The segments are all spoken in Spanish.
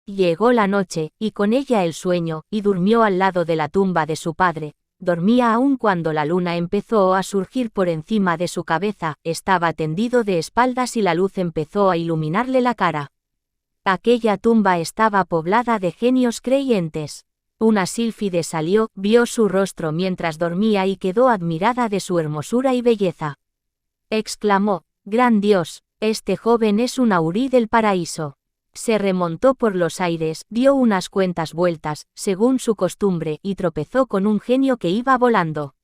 Llegó la noche, y con ella el sueño, y durmió al lado de la tumba de su padre. Dormía aún cuando la luna empezó a surgir por encima de su cabeza, estaba tendido de espaldas y la luz empezó a iluminarle la cara. Aquella tumba estaba poblada de genios creyentes. Una sílfide salió, vio su rostro mientras dormía y quedó admirada de su hermosura y belleza. Exclamó: «Gran Dios, este joven es un aurí del paraíso». Se remontó por los aires, dio unas cuantas vueltas, según su costumbre, y tropezó con un genio que iba volando.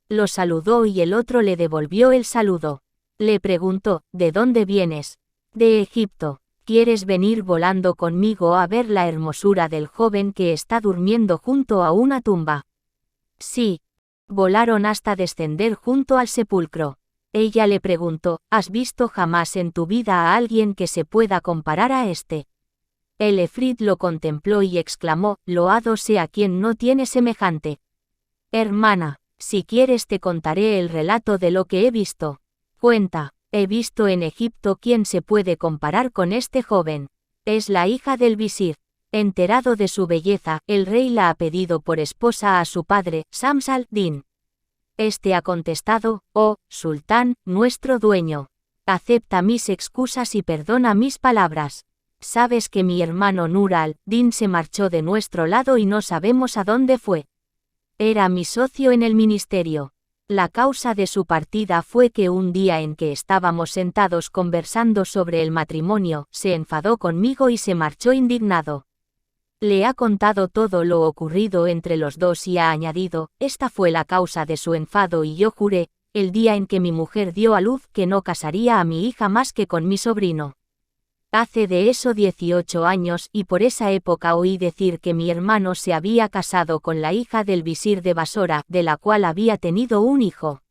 Lo saludó y el otro le devolvió el saludo. Le preguntó: «¿De dónde vienes?» «De Egipto». «¿Quieres venir volando conmigo a ver la hermosura del joven que está durmiendo junto a una tumba?» «Sí». Volaron hasta descender junto al sepulcro. Ella le preguntó: «¿Has visto jamás en tu vida a alguien que se pueda comparar a este?» El efrit lo contempló y exclamó: «Loado sea quien no tiene semejante». «Hermana, si quieres te contaré el relato de lo que he visto». «Cuenta». «He visto en Egipto quién se puede comparar con este joven. Es la hija del visir. Enterado de su belleza, el rey la ha pedido por esposa a su padre, Shams al-Din. Este ha contestado: «Oh, sultán, nuestro dueño. Acepta mis excusas y perdona mis palabras. Sabes que mi hermano Nur al-Din se marchó de nuestro lado y no sabemos a dónde fue. Era mi socio en el ministerio. La causa de su partida fue que un día en que estábamos sentados conversando sobre el matrimonio, se enfadó conmigo y se marchó indignado». Le ha contado todo lo ocurrido entre los dos y ha añadido: «Esta fue la causa de su enfado y yo juré, el día en que mi mujer dio a luz, que no casaría a mi hija más que con mi sobrino. Hace de eso 18 años y por esa época oí decir que mi hermano se había casado con la hija del visir de Basora, de la cual había tenido un hijo.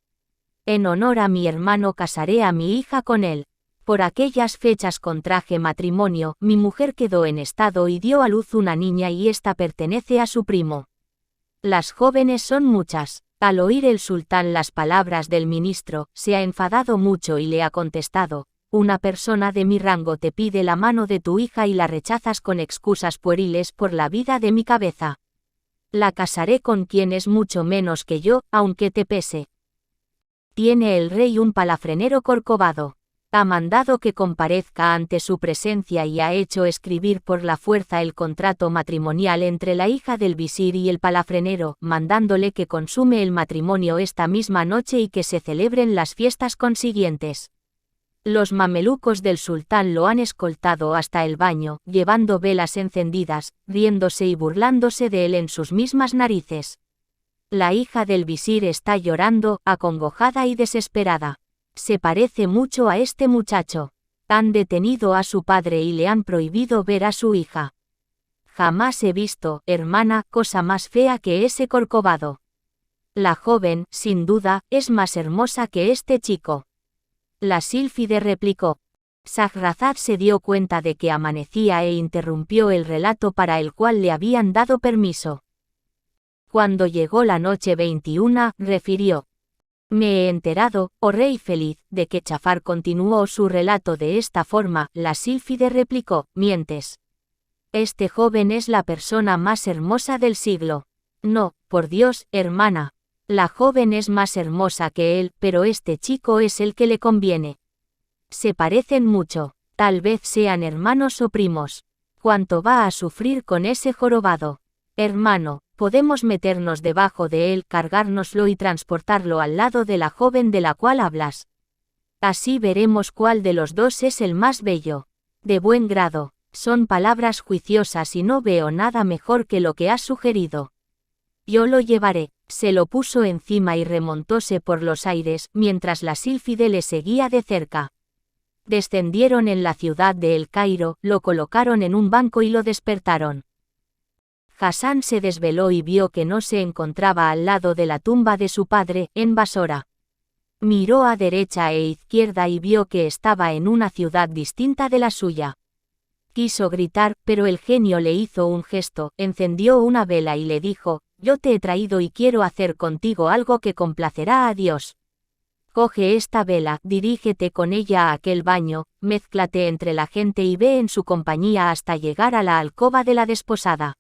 En honor a mi hermano casaré a mi hija con él. Por aquellas fechas contraje matrimonio, mi mujer quedó en estado y dio a luz una niña y ésta pertenece a su primo. Las jóvenes son muchas». Al oír el sultán las palabras del ministro, se ha enfadado mucho y le ha contestado: «Una persona de mi rango te pide la mano de tu hija y la rechazas con excusas pueriles por la vida de mi cabeza. La casaré con quien es mucho menos que yo, aunque te pese». Tiene el rey un palafrenero Corcovado. Ha mandado que comparezca ante su presencia y ha hecho escribir por la fuerza el contrato matrimonial entre la hija del visir y el palafrenero, mandándole que consume el matrimonio esta misma noche y que se celebren las fiestas consiguientes. Los mamelucos del sultán lo han escoltado hasta el baño, llevando velas encendidas, riéndose y burlándose de él en sus mismas narices. La hija del visir está llorando, acongojada y desesperada. Se parece mucho a este muchacho. Han detenido a su padre y le han prohibido ver a su hija. Jamás he visto, hermana, cosa más fea que ese Corcovado. La joven, sin duda, es más hermosa que este chico». La sílfide replicó. Shahrazad se dio cuenta de que amanecía e interrumpió el relato para el cual le habían dado permiso. Cuando llegó la noche 21, refirió: «Me he enterado, oh rey feliz, de que Jafar continuó su relato de esta forma». La sílfide replicó: «Mientes. Este joven es la persona más hermosa del siglo». «No, por Dios, hermana. La joven es más hermosa que él, pero este chico es el que le conviene. Se parecen mucho, tal vez sean hermanos o primos. ¿Cuánto va a sufrir con ese jorobado? Hermano, podemos meternos debajo de él, cargárnoslo y transportarlo al lado de la joven de la cual hablas. Así veremos cuál de los dos es el más bello. De buen grado, son palabras juiciosas y no veo nada mejor que lo que has sugerido. Yo lo llevaré». Se lo puso encima y remontóse por los aires, mientras la sílfide le seguía de cerca. Descendieron en la ciudad de El Cairo, lo colocaron en un banco y lo despertaron. Hassan se desveló y vio que no se encontraba al lado de la tumba de su padre, en Basora. Miró a derecha e izquierda y vio que estaba en una ciudad distinta de la suya. Quiso gritar, pero el genio le hizo un gesto, encendió una vela y le dijo: «Yo te he traído y quiero hacer contigo algo que complacerá a Dios». Coge esta vela, dirígete con ella a aquel baño, mézclate entre la gente y ve en su compañía hasta llegar a la alcoba de la desposada.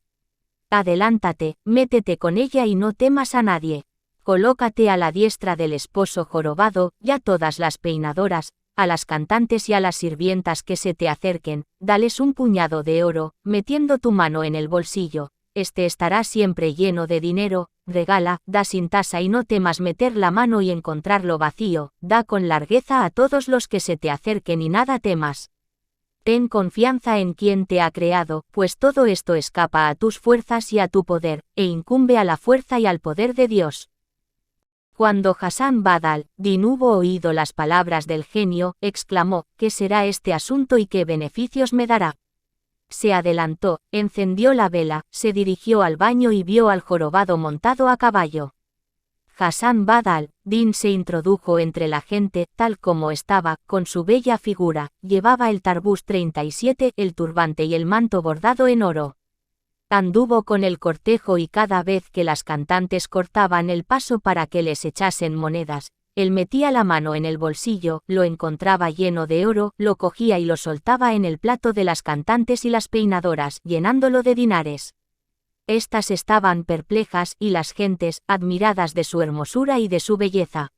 Adelántate, métete con ella y no temas a nadie. Colócate a la diestra del esposo jorobado, y a todas las peinadoras, a las cantantes y a las sirvientas que se te acerquen, dales un puñado de oro, metiendo tu mano en el bolsillo. Este estará siempre lleno de dinero, regala, da sin tasa y no temas meter la mano y encontrarlo vacío, da con largueza a todos los que se te acerquen y nada temas. Ten confianza en quien te ha creado, pues todo esto escapa a tus fuerzas y a tu poder, e incumbe a la fuerza y al poder de Dios. Cuando Hasan Bad al-Din hubo oído las palabras del genio, exclamó, ¿qué será este asunto y qué beneficios me dará? Se adelantó, encendió la vela, se dirigió al baño y vio al jorobado montado a caballo. Hasan Bad al-Din se introdujo entre la gente, tal como estaba, con su bella figura, llevaba el tarbús 37, el turbante y el manto bordado en oro. Anduvo con el cortejo y cada vez que las cantantes cortaban el paso para que les echasen monedas, él metía la mano en el bolsillo, lo encontraba lleno de oro, lo cogía y lo soltaba en el plato de las cantantes y las peinadoras, llenándolo de dinares. Estas estaban perplejas y las gentes, admiradas de su hermosura y de su belleza.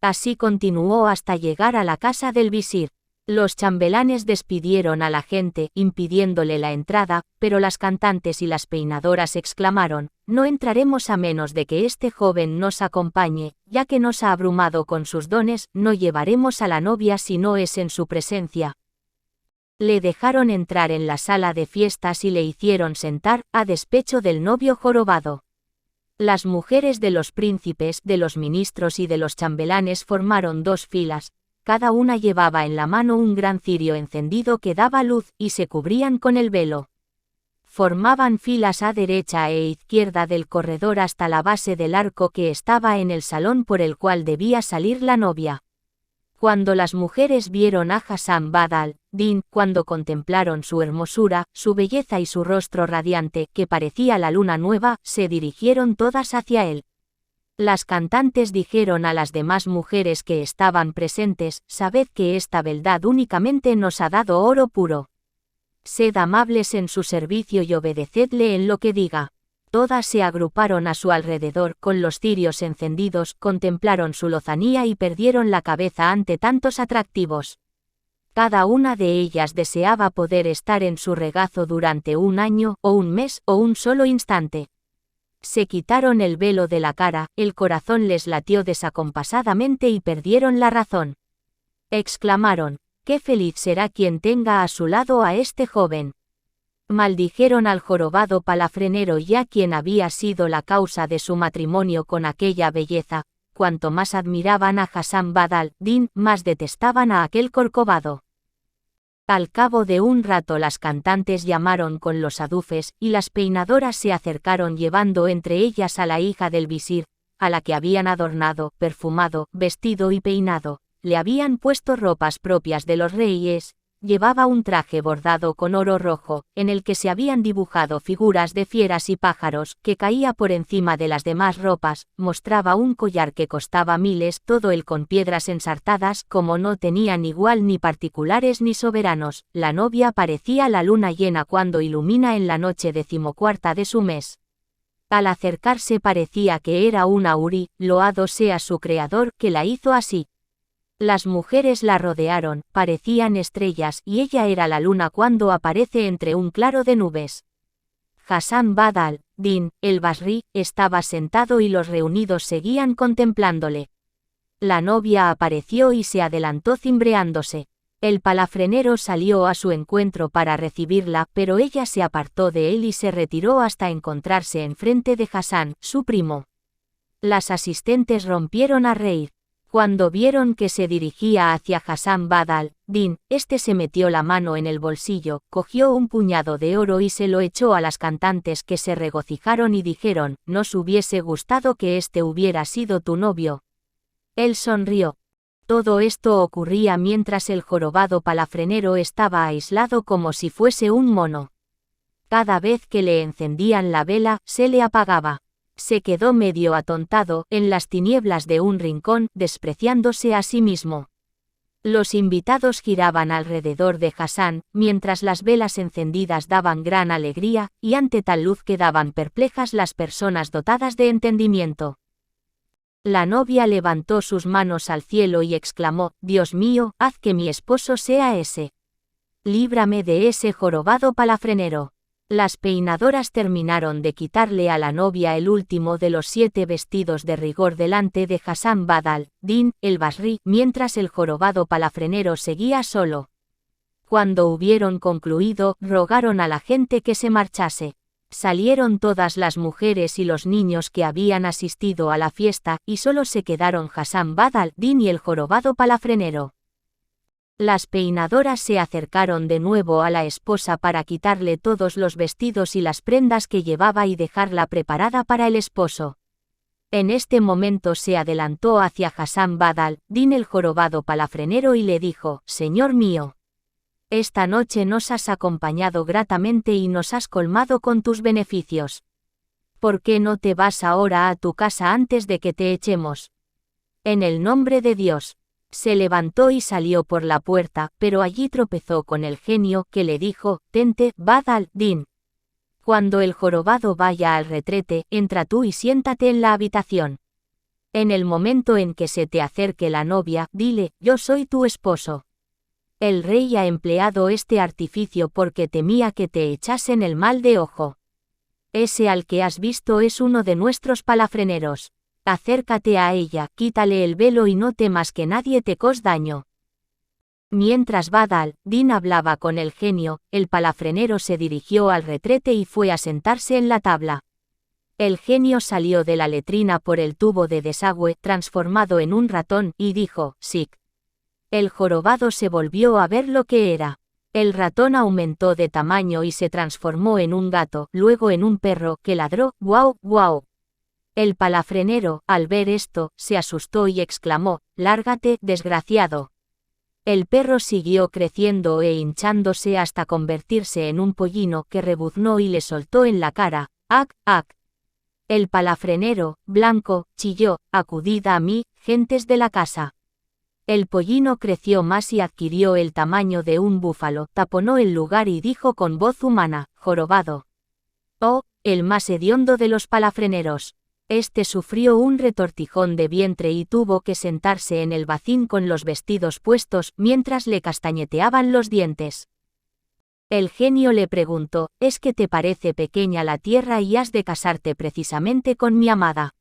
Así continuó hasta llegar a la casa del visir. Los chambelanes despidieron a la gente, impidiéndole la entrada, pero las cantantes y las peinadoras exclamaron, no entraremos a menos de que este joven nos acompañe, ya que nos ha abrumado con sus dones, no llevaremos a la novia si no es en su presencia. Le dejaron entrar en la sala de fiestas y le hicieron sentar, a despecho del novio jorobado. Las mujeres de los príncipes, de los ministros y de los chambelanes formaron dos filas. Cada una llevaba en la mano un gran cirio encendido que daba luz, y se cubrían con el velo. Formaban filas a derecha e izquierda del corredor hasta la base del arco que estaba en el salón por el cual debía salir la novia. Cuando las mujeres vieron a Hasan Bad al-Din, cuando contemplaron su hermosura, su belleza y su rostro radiante, que parecía la luna nueva, se dirigieron todas hacia él. Las cantantes dijeron a las demás mujeres que estaban presentes, sabed que esta beldad únicamente nos ha dado oro puro. Sed amables en su servicio y obedecedle en lo que diga. Todas se agruparon a su alrededor, con los cirios encendidos, contemplaron su lozanía y perdieron la cabeza ante tantos atractivos. Cada una de ellas deseaba poder estar en su regazo durante un año, o un mes, o un solo instante. Se quitaron el velo de la cara, el corazón les latió desacompasadamente y perdieron la razón. Exclamaron, «¡Qué feliz será quien tenga a su lado a este joven!». Maldijeron al jorobado palafrenero y a quien había sido la causa de su matrimonio con aquella belleza. Cuanto más admiraban a Hasan Bad al-Din, más detestaban a aquel corcovado. Al cabo de un rato las cantantes llamaron con los adufes, y las peinadoras se acercaron llevando entre ellas a la hija del visir, a la que habían adornado, perfumado, vestido y peinado, le habían puesto ropas propias de los reyes, llevaba un traje bordado con oro rojo, en el que se habían dibujado figuras de fieras y pájaros, que caía por encima de las demás ropas, mostraba un collar que costaba miles, todo él con piedras ensartadas, como no tenían igual ni particulares ni soberanos. La novia parecía la luna llena cuando ilumina en la noche 14ª de su mes. Al acercarse parecía que era una Uri, loado sea su creador, que la hizo así. Las mujeres la rodearon, parecían estrellas, y ella era la luna cuando aparece entre un claro de nubes. Hasan Bad al-Din, el Basrí, estaba sentado y los reunidos seguían contemplándole. La novia apareció y se adelantó cimbreándose. El palafrenero salió a su encuentro para recibirla, pero ella se apartó de él y se retiró hasta encontrarse enfrente de Hasan, su primo. Las asistentes rompieron a reír. Cuando vieron que se dirigía hacia Hasan Bad al-Din, este se metió la mano en el bolsillo, cogió un puñado de oro y se lo echó a las cantantes, que se regocijaron y dijeron, «¿Nos hubiese gustado que este hubiera sido tu novio?». Él sonrió. Todo esto ocurría mientras el jorobado palafrenero estaba aislado como si fuese un mono. Cada vez que le encendían la vela, se le apagaba. Se quedó medio atontado, en las tinieblas de un rincón, despreciándose a sí mismo. Los invitados giraban alrededor de Hassan, mientras las velas encendidas daban gran alegría, y ante tal luz quedaban perplejas las personas dotadas de entendimiento. La novia levantó sus manos al cielo y exclamó: «Dios mío, haz que mi esposo sea ese. Líbrame de ese jorobado palafrenero». Las peinadoras terminaron de quitarle a la novia el último de los 7 vestidos de rigor delante de Hassan Bad al-Din, el Basrí, mientras el jorobado palafrenero seguía solo. Cuando hubieron concluido, rogaron a la gente que se marchase. Salieron todas las mujeres y los niños que habían asistido a la fiesta, y solo se quedaron Hassan Bad al-Din y el jorobado palafrenero. Las peinadoras se acercaron de nuevo a la esposa para quitarle todos los vestidos y las prendas que llevaba y dejarla preparada para el esposo. En este momento se adelantó hacia Hassan Bad al-Din el jorobado palafrenero y le dijo: «Señor mío, esta noche nos has acompañado gratamente y nos has colmado con tus beneficios. ¿Por qué no te vas ahora a tu casa antes de que te echemos? En el nombre de Dios». Se levantó y salió por la puerta, pero allí tropezó con el genio, que le dijo: «Tente, Bad al-Din. Cuando el jorobado vaya al retrete, entra tú y siéntate en la habitación. En el momento en que se te acerque la novia, dile: yo soy tu esposo». El rey ha empleado este artificio porque temía que te echasen el mal de ojo. Ese al que has visto es uno de nuestros palafreneros. Acércate a ella, quítale el velo y no temas que nadie te cause daño. Mientras Bad al-Din hablaba con el genio, el palafrenero se dirigió al retrete y fue a sentarse en la tabla. El genio salió de la letrina por el tubo de desagüe, transformado en un ratón, y dijo: «Sik». El jorobado se volvió a ver lo que era. El ratón aumentó de tamaño y se transformó en un gato, luego en un perro, que ladró: «¡Guau, guau!». El palafrenero, al ver esto, se asustó y exclamó: «Lárgate, desgraciado». El perro siguió creciendo e hinchándose hasta convertirse en un pollino que rebuznó y le soltó en la cara: «¡Ac, ac!». El palafrenero, blanco, chilló: «Acudid a mí, gentes de la casa». El pollino creció más y adquirió el tamaño de un búfalo, taponó el lugar y dijo con voz humana: «Jorobado». «Oh, el más hediondo de los palafreneros». Este sufrió un retortijón de vientre y tuvo que sentarse en el bacín con los vestidos puestos, mientras le castañeteaban los dientes. El genio le preguntó: «¿Es que te parece pequeña la tierra y has de casarte precisamente con mi amada?».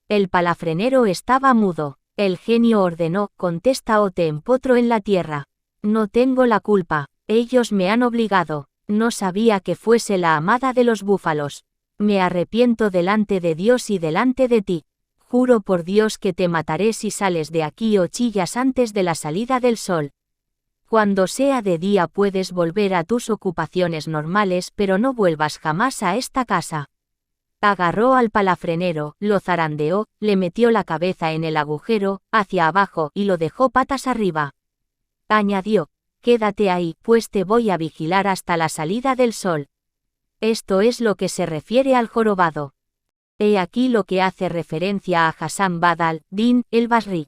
El palafrenero estaba mudo. El genio ordenó: «Contesta o te empotro en la tierra». «No tengo la culpa. Ellos me han obligado. No sabía que fuese la amada de los búfalos. Me arrepiento delante de Dios y delante de ti. Juro por Dios que te mataré si sales de aquí o chillas antes de la salida del sol. Cuando sea de día puedes volver a tus ocupaciones normales, pero no vuelvas jamás a esta casa». Agarró al palafrenero, lo zarandeó, le metió la cabeza en el agujero, hacia abajo, y lo dejó patas arriba. Añadió: «Quédate ahí, pues te voy a vigilar hasta la salida del sol». Esto es lo que se refiere al jorobado. He aquí lo que hace referencia a Hassan Bad al-Din, el Basrí.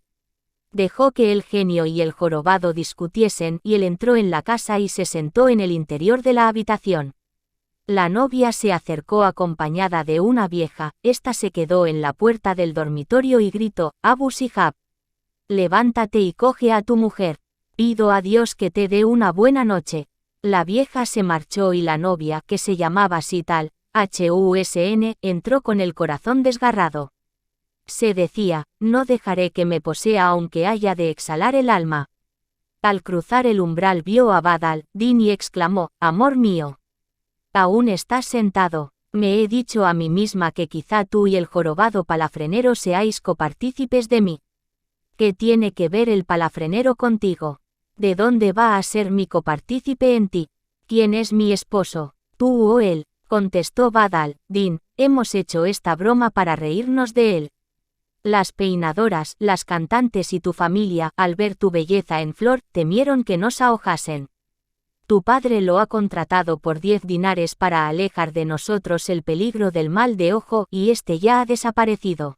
Dejó que el genio y el jorobado discutiesen y él entró en la casa y se sentó en el interior de la habitación. La novia se acercó acompañada de una vieja, ésta se quedó en la puerta del dormitorio y gritó: «Abu Sihab, levántate y coge a tu mujer. Pido a Dios que te dé una buena noche». La vieja se marchó y la novia, que se llamaba Sital, Husn, entró con el corazón desgarrado. Se decía: «No dejaré que me posea aunque haya de exhalar el alma». Al cruzar el umbral vio a Bad al-Din y exclamó: «Amor mío, aún estás sentado. Me he dicho a mí misma que quizá tú y el jorobado palafrenero seáis copartícipes de mí. ¿Qué tiene que ver el palafrenero contigo? ¿De dónde va a ser mi copartícipe en ti? ¿Quién es mi esposo, tú o él?», contestó Bad al-Din. «Hemos hecho esta broma para reírnos de él. Las peinadoras, las cantantes y tu familia, al ver tu belleza en flor, temieron que nos ahogasen. Tu padre lo ha contratado por 10 dinares para alejar de nosotros el peligro del mal de ojo y este ya ha desaparecido.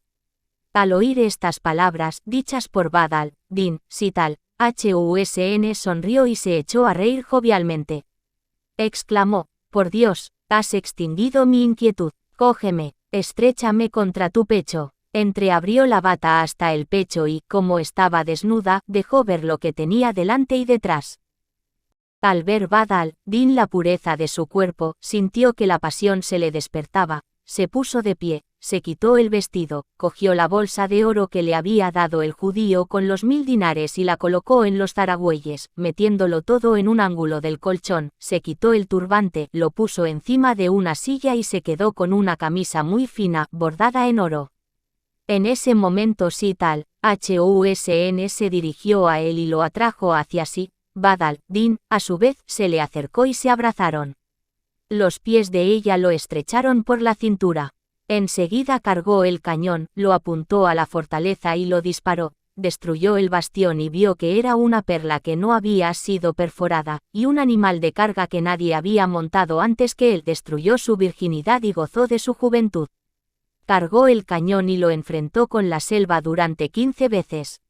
Al oír estas palabras, dichas por Badr al-Din Sital, Husn sonrió y se echó a reír jovialmente. Exclamó: por Dios, has extinguido mi inquietud. Cógeme, estréchame contra tu pecho. Entreabrió la bata hasta el pecho y, como estaba desnuda, dejó ver lo que tenía delante y detrás. Al ver Badr al-Din la pureza de su cuerpo, sintió que la pasión se le despertaba, se puso de pie, se quitó el vestido, cogió la bolsa de oro que le había dado el judío con los 1000 dinares y la colocó en los zaragüeyes, metiéndolo todo en un ángulo del colchón, se quitó el turbante, lo puso encima de una silla y se quedó con una camisa muy fina, bordada en oro. En ese momento Sital, Husn se dirigió a él y lo atrajo hacia sí. Badr al-Din, a su vez, se le acercó y se abrazaron. Los pies de ella lo estrecharon por la cintura. Enseguida cargó el cañón, lo apuntó a la fortaleza y lo disparó. Destruyó el bastión y vio que era una perla que no había sido perforada, y un animal de carga que nadie había montado antes que él. Destruyó su virginidad y gozó de su juventud. Cargó el cañón y lo enfrentó con la selva durante 15 veces.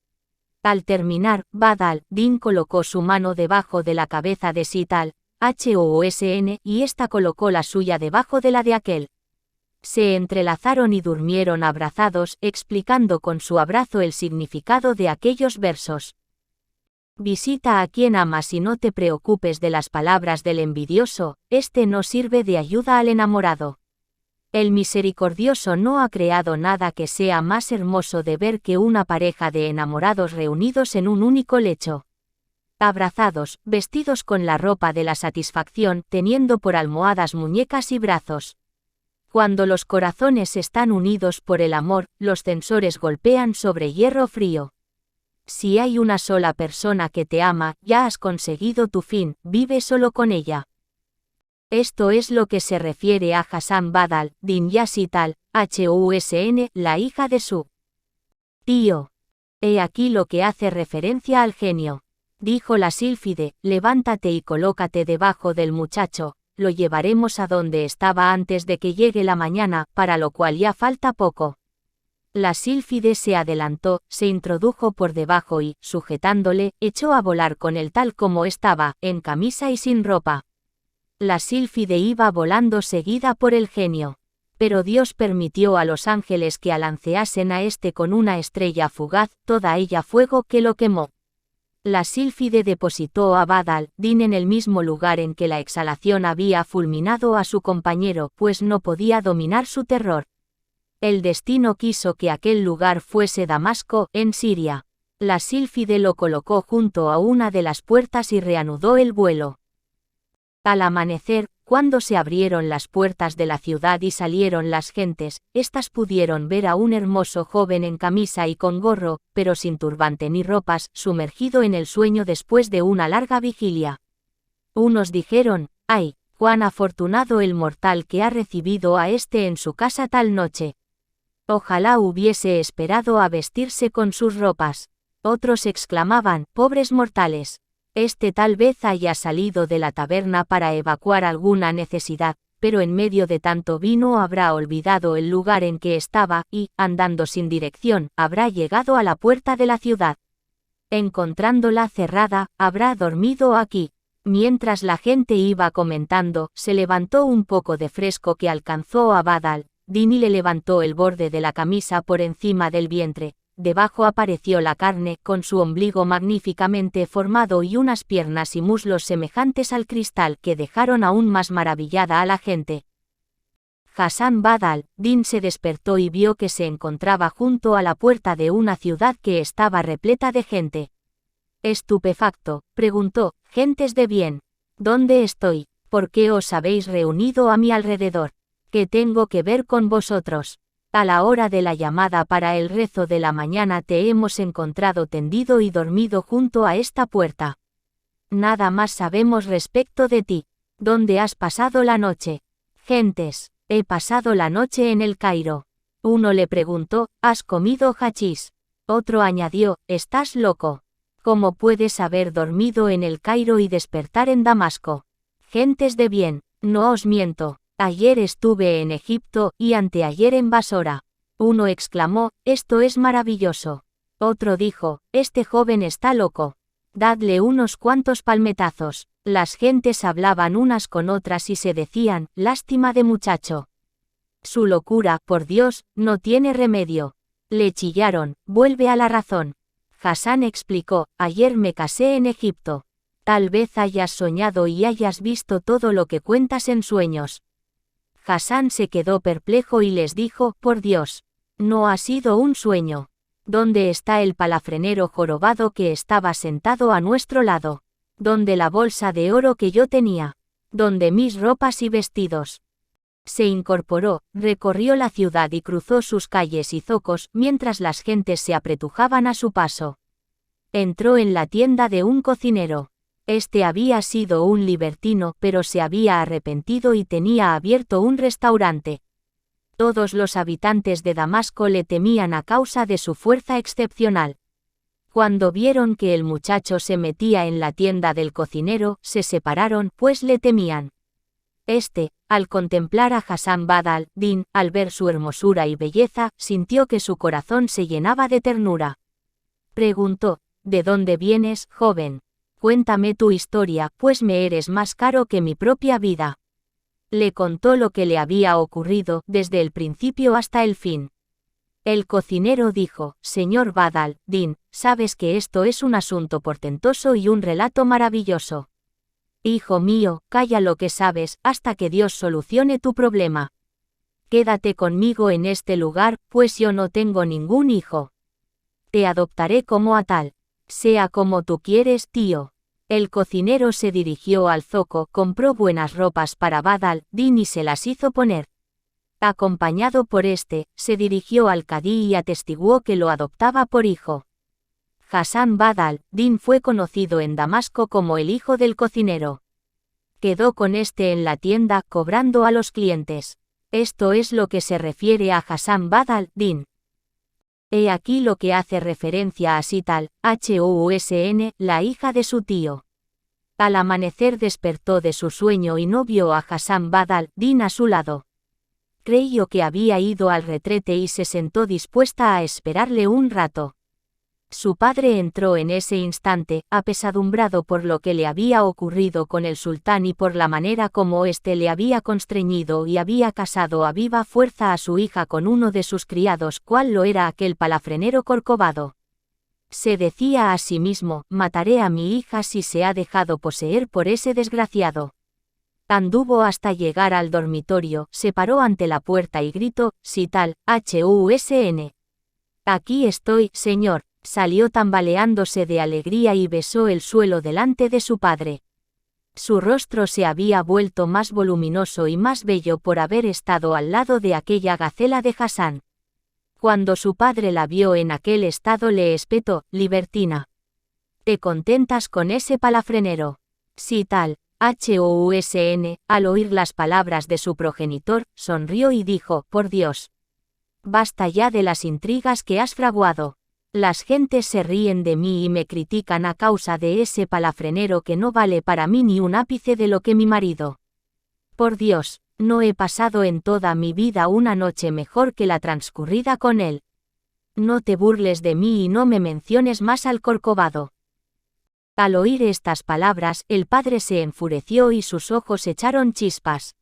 Al terminar, Badr al-Din colocó su mano debajo de la cabeza de Sital, Husn, y ésta colocó la suya debajo de la de aquel. Se entrelazaron y durmieron abrazados, explicando con su abrazo el significado de aquellos versos. Visita a quien amas y no te preocupes de las palabras del envidioso, este no sirve de ayuda al enamorado. El misericordioso no ha creado nada que sea más hermoso de ver que una pareja de enamorados reunidos en un único lecho. Abrazados, vestidos con la ropa de la satisfacción, teniendo por almohadas muñecas y brazos. Cuando los corazones están unidos por el amor, los tensores golpean sobre hierro frío. Si hay una sola persona que te ama, ya has conseguido tu fin, vive solo con ella. Esto es lo que se refiere a Hassan Badr al-Din y a Sital, Husn, la hija de su tío. He aquí lo que hace referencia al genio. Dijo la sílfide: levántate y colócate debajo del muchacho, lo llevaremos a donde estaba antes de que llegue la mañana, para lo cual ya falta poco. La sílfide se adelantó, se introdujo por debajo y, sujetándole, echó a volar con él tal como estaba, en camisa y sin ropa. La sílfide iba volando seguida por el genio. Pero Dios permitió a los ángeles que alanceasen a este con una estrella fugaz, toda ella fuego que lo quemó. La sílfide depositó a Badr al-Din en el mismo lugar en que la exhalación había fulminado a su compañero, pues no podía dominar su terror. El destino quiso que aquel lugar fuese Damasco, en Siria. La sílfide lo colocó junto a una de las puertas y reanudó el vuelo. Al amanecer, cuando se abrieron las puertas de la ciudad y salieron las gentes, éstas pudieron ver a un hermoso joven en camisa y con gorro, pero sin turbante ni ropas, sumergido en el sueño después de una larga vigilia. Unos dijeron: ¡ay, cuán afortunado el mortal que ha recibido a este en su casa tal noche! Ojalá hubiese esperado a vestirse con sus ropas. Otros exclamaban: ¡pobres mortales! Este tal vez haya salido de la taberna para evacuar alguna necesidad, pero en medio de tanto vino habrá olvidado el lugar en que estaba, y, andando sin dirección, habrá llegado a la puerta de la ciudad. Encontrándola cerrada, habrá dormido aquí. Mientras la gente iba comentando, se levantó un poco de fresco que alcanzó a Badr al-Din y le levantó el borde de la camisa por encima del vientre. Debajo apareció la carne, con su ombligo magníficamente formado y unas piernas y muslos semejantes al cristal que dejaron aún más maravillada a la gente. Hassan Badr al-Din se despertó y vio que se encontraba junto a la puerta de una ciudad que estaba repleta de gente. Estupefacto, preguntó: «Gentes de bien, ¿dónde estoy? ¿Por qué os habéis reunido a mi alrededor? ¿Qué tengo que ver con vosotros? A la hora de la llamada para el rezo de la mañana te hemos encontrado tendido y dormido junto a esta puerta. Nada más sabemos respecto de ti. ¿Dónde has pasado la noche?» «Gentes, he pasado la noche en el Cairo». Uno le preguntó: «¿Has comido hachís?» Otro añadió: «¿Estás loco? ¿Cómo puedes haber dormido en el Cairo y despertar en Damasco? Gentes de bien, no os miento, ayer estuve en Egipto y anteayer en Basora. Uno exclamó, esto es maravilloso. Otro dijo, este joven está loco. Dadle unos cuantos palmetazos. Las gentes hablaban unas con otras y se decían, lástima de muchacho. Su locura, por Dios, no tiene remedio. Le chillaron, vuelve a la razón. Hasán explicó, ayer me casé en Egipto. Tal vez hayas soñado y hayas visto todo lo que cuentas en sueños. Hasán se quedó perplejo y les dijo, por Dios, no ha sido un sueño. ¿Dónde está el palafrenero jorobado que estaba sentado a nuestro lado? ¿Dónde la bolsa de oro que yo tenía? ¿Dónde mis ropas y vestidos? Se incorporó, recorrió la ciudad y cruzó sus calles y zocos mientras las gentes se apretujaban a su paso. Entró en la tienda de un cocinero. Este había sido un libertino, pero se había arrepentido y tenía abierto un restaurante. Todos los habitantes de Damasco le temían a causa de su fuerza excepcional. Cuando vieron que el muchacho se metía en la tienda del cocinero, se separaron, pues le temían. Al contemplar a Hasán Badr al-Din, al ver su hermosura y belleza, sintió que su corazón se llenaba de ternura. Preguntó, ¿de dónde vienes, joven? Cuéntame tu historia, pues me eres más caro que mi propia vida. Le contó lo que le había ocurrido, desde el principio hasta el fin. El cocinero dijo, señor Badr al-Din, sabes que esto es un asunto portentoso y un relato maravilloso. Hijo mío, calla lo que sabes, hasta que Dios solucione tu problema. Quédate conmigo en este lugar, pues yo no tengo ningún hijo. Te adoptaré como a tal. Sea como tú quieres, tío. El cocinero se dirigió al zoco, compró buenas ropas para Badr al-Din y se las hizo poner. Acompañado por se dirigió al cadí y atestiguó que lo adoptaba por hijo. Hasán Badr al-Din fue conocido en Damasco como el hijo del cocinero. Quedó con en la tienda, cobrando a los clientes. Esto es lo que se refiere a Hasán Badr al-Din. He aquí lo que hace referencia a Sital, Housn, la hija de su tío. Al amanecer despertó de su sueño y no vio a Hasán Badr al-Din a su lado. Creyó que había ido al retrete y se sentó dispuesta a esperarle un rato. Su padre entró en ese instante, apesadumbrado por lo que le había ocurrido con el sultán y por la manera como le había constreñido y había casado a viva fuerza a su hija con uno de sus criados, cual lo era aquel palafrenero Corcovado. Se decía a sí mismo, mataré a mi hija si se ha dejado poseer por ese desgraciado. Anduvo hasta llegar al dormitorio, se paró ante la puerta y gritó, Sital, Housn. Aquí estoy, señor. Salió tambaleándose de alegría y besó el suelo delante de su padre. Su rostro se había vuelto más voluminoso y más bello por haber estado al lado de aquella gacela de Hasán. Cuando su padre la vio en aquel estado le espetó, libertina. ¿Te contentas con ese palafrenero? Sital, Housn, al oír las palabras de su progenitor, sonrió y dijo, por Dios. Basta ya de las intrigas que has fraguado. Las gentes se ríen de mí y me critican a causa de ese palafrenero que no vale para mí ni un ápice de lo que mi marido. Por Dios, no he pasado en toda mi vida una noche mejor que la transcurrida con él. No te burles de mí y no me menciones más al Corcovado. Al oír estas palabras, el padre se enfureció y sus ojos echaron chispas.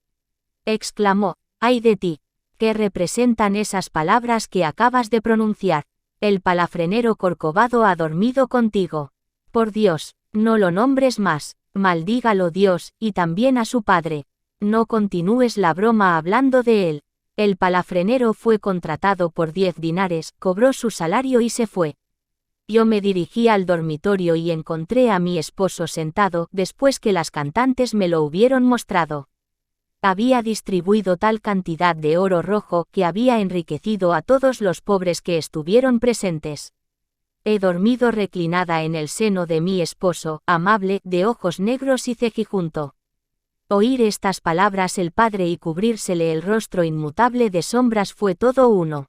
Exclamó, ¡ay de ti! ¿Qué representan esas palabras que acabas de pronunciar? El palafrenero Corcovado ha dormido contigo. Por Dios, no lo nombres más, maldígalo Dios, y también a su padre. No continúes la broma hablando de él. El palafrenero fue contratado por 10 dinares, cobró su salario y se fue. Yo me dirigí al dormitorio y encontré a mi esposo sentado, después que las cantantes me lo hubieron mostrado. Había distribuido tal cantidad de oro rojo que había enriquecido a todos los pobres que estuvieron presentes. He dormido reclinada en el seno de mi esposo, amable, de ojos negros y cejijunto. Oír estas palabras el padre y cubrírsele el rostro inmutable de sombras fue todo uno.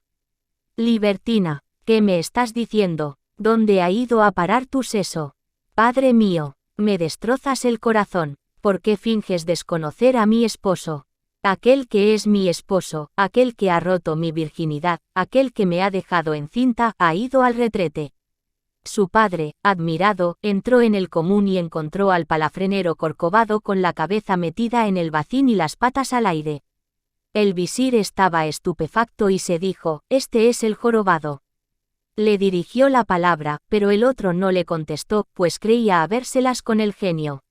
Libertina, ¿qué me estás diciendo? ¿Dónde ha ido a parar tu seso? Padre mío, me destrozas el corazón. ¿Por qué finges desconocer a mi esposo? Aquel que es mi esposo, aquel que ha roto mi virginidad, aquel que me ha dejado encinta, ha ido al retrete. Su padre, admirado, entró en el común y encontró al palafrenero Corcovado con la cabeza metida en el bacín y las patas al aire. El visir estaba estupefacto y se dijo: «Este es el jorobado». Le dirigió la palabra, pero el otro no le contestó, pues creía habérselas con el genio.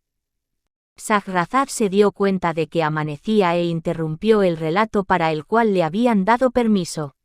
Shahrazad se dio cuenta de que amanecía e interrumpió el relato para el cual le habían dado permiso.